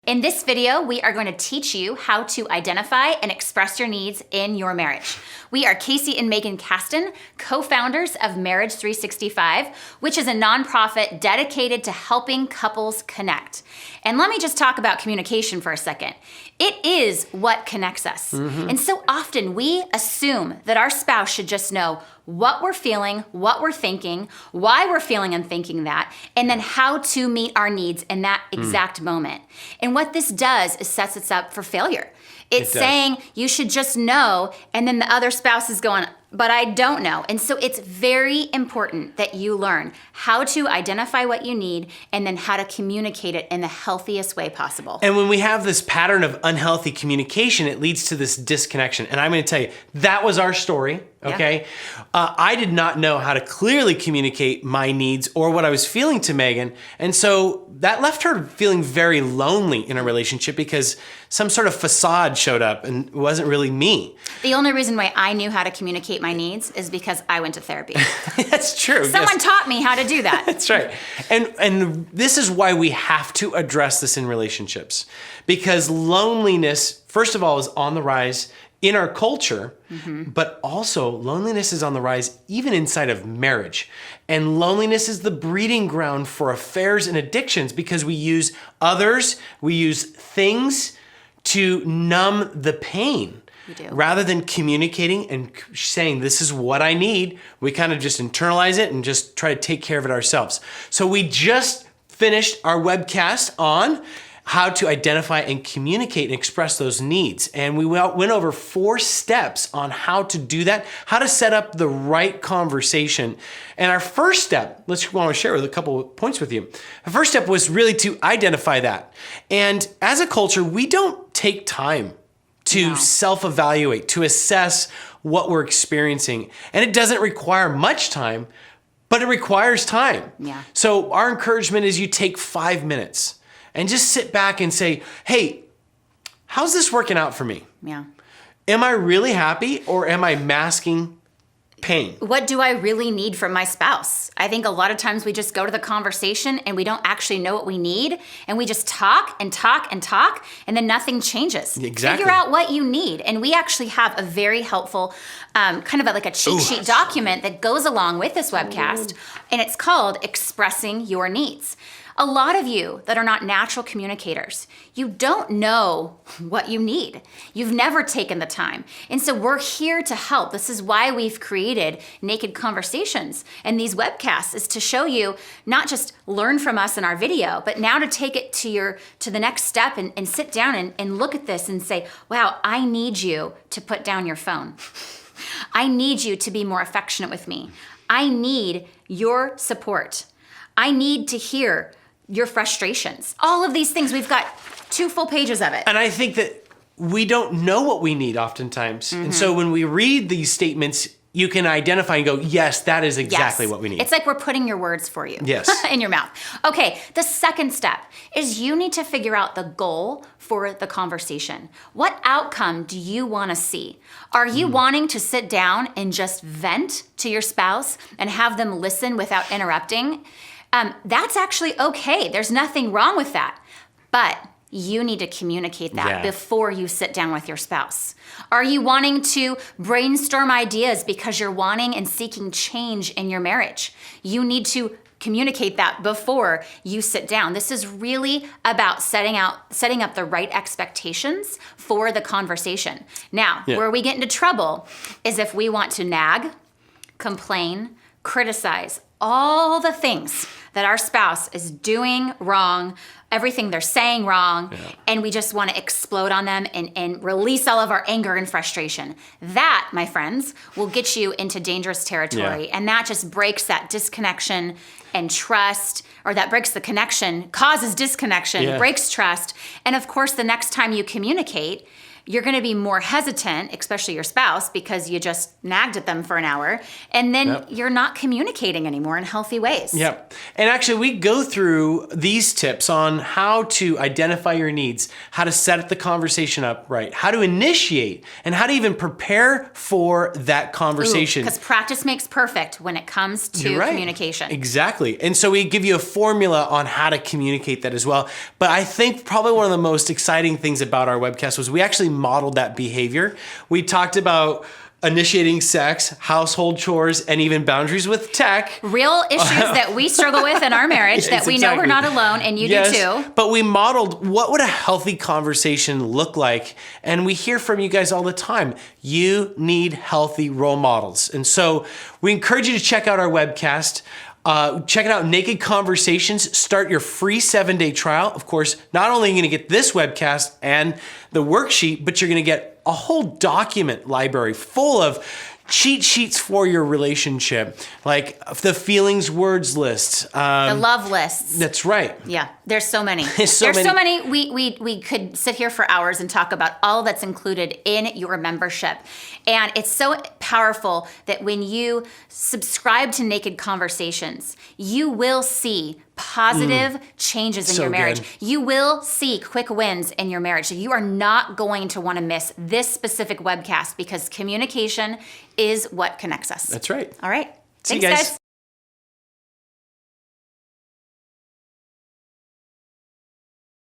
In this video, we are going to teach you how to identify and express your needs in your marriage. We are Casey and Megan Caston, co-founders of Marriage 365, which is a nonprofit dedicated to helping couples connect. And let me just talk about communication for a second. It is what connects us. And so often we assume that our spouse should just know what we're feeling, what we're thinking, why we're feeling and thinking that, and then how to meet our needs in that exact moment. And what this does is sets us up for failure. It's saying you should just know, and then the other spouse is going, but I don't know. And so it's very important that you learn how to identify what you need and then how to communicate it in the healthiest way possible. And when we have this pattern of unhealthy communication, it leads to this disconnection. And I'm going to tell you, that was our story, okay? Yeah. I did not know how to clearly communicate my needs or what I was feeling to Megan. And so that left her feeling very lonely in a relationship because some sort of facade showed up and it wasn't really me. The only reason why I knew how to communicate my needs is because I went to therapy. That's true. Someone taught me how to do that. That's right. And this is why we have to address this in relationships. Because loneliness, first of all, is on the rise in our culture, but also loneliness is on the rise even inside of marriage. And loneliness is the breeding ground for affairs and addictions because we use others, we use things to numb the pain. Rather than communicating and saying, this is what I need, we kind of just internalize it and just try to take care of it ourselves. So we just finished our webcast on how to identify and communicate and express those needs. And we went over 4 steps on how to do that, how to set up the right conversation. And our first step, want to share with a couple of points with you. The first step was really to identify that. And as a culture, we don't take time to self-evaluate, to assess what we're experiencing. And it doesn't require much time, but it requires time. So our encouragement is you take 5 minutes and just sit back and say, hey, how's this working out for me? Am I really happy or am I masking pain? What do I really need from my spouse? I think a lot of times we just go to the conversation and we don't actually know what we need, and we just talk and talk and talk, and then nothing changes. Exactly. Figure out what you need. And we actually have a very helpful kind of like a cheat sheet document that goes along with this webcast, and it's called Expressing Your Needs. A lot of you that are not natural communicators, you don't know what you need. You've never taken the time. And so we're here to help. This is why we've created Naked Conversations and these webcasts, is to show you, not just learn from us in our video, but now to take it to the next step and sit down and look at this and say, wow, I need you to put down your phone. I need you to be more affectionate with me. I need your support. I need to hear your frustrations. All of these things, we've got 2 full pages of it. And I think that we don't know what we need oftentimes. And so when we read these statements, you can identify and go, yes, that is exactly what we need. It's like we're putting your words for you in your mouth. Okay, the second step is you need to figure out the goal for the conversation. What outcome do you want to see? Are you wanting to sit down and just vent to your spouse and have them listen without interrupting? That's actually okay. There's nothing wrong with that. But you need to communicate that before you sit down with your spouse. Are you wanting to brainstorm ideas because you're wanting and seeking change in your marriage? You need to communicate that before you sit down. This is really about setting up the right expectations for the conversation. Now, where we get into trouble is if we want to nag, complain, criticize, all the things that our spouse is doing wrong, everything they're saying wrong, and we just want to explode on them and release all of our anger and frustration. That, my friends, will get you into dangerous territory, and that just breaks that disconnection and trust, or that breaks the connection, causes disconnection, breaks trust, and of course, the next time you communicate, you're going to be more hesitant, especially your spouse, because you just nagged at them for an hour, and then you're not communicating anymore in healthy ways. Yep. And actually, we go through these tips on how to identify your needs, how to set the conversation up right, how to initiate, and how to even prepare for that conversation. Because practice makes perfect when it comes to communication. Exactly. And so we give you a formula on how to communicate that as well. But I think probably one of the most exciting things about our webcast was we actually modeled that behavior. We talked about initiating sex, household chores, and even boundaries with tech. Real issues that we struggle with in our marriage that we know we're not alone, and you do too. But we modeled what would a healthy conversation look like. And we hear from you guys all the time. You need healthy role models. And so we encourage you to check out our webcast. Check it out, Naked Conversations. Start your free 7-day trial. Of course, not only are you going to get this webcast and the worksheet, but you're going to get a whole document library full of cheat sheets for your relationship, like the feelings words list. The love lists. That's right. Yeah, there's so many. There's so many. We could sit here for hours and talk about all that's included in your membership. And it's so powerful that when you subscribe to Naked Conversations, you will see positive changes in your marriage. Good. You will see quick wins in your marriage. So you are not going to want to miss this specific webcast because communication is what connects us. That's right. All right. See Thanks, you guys.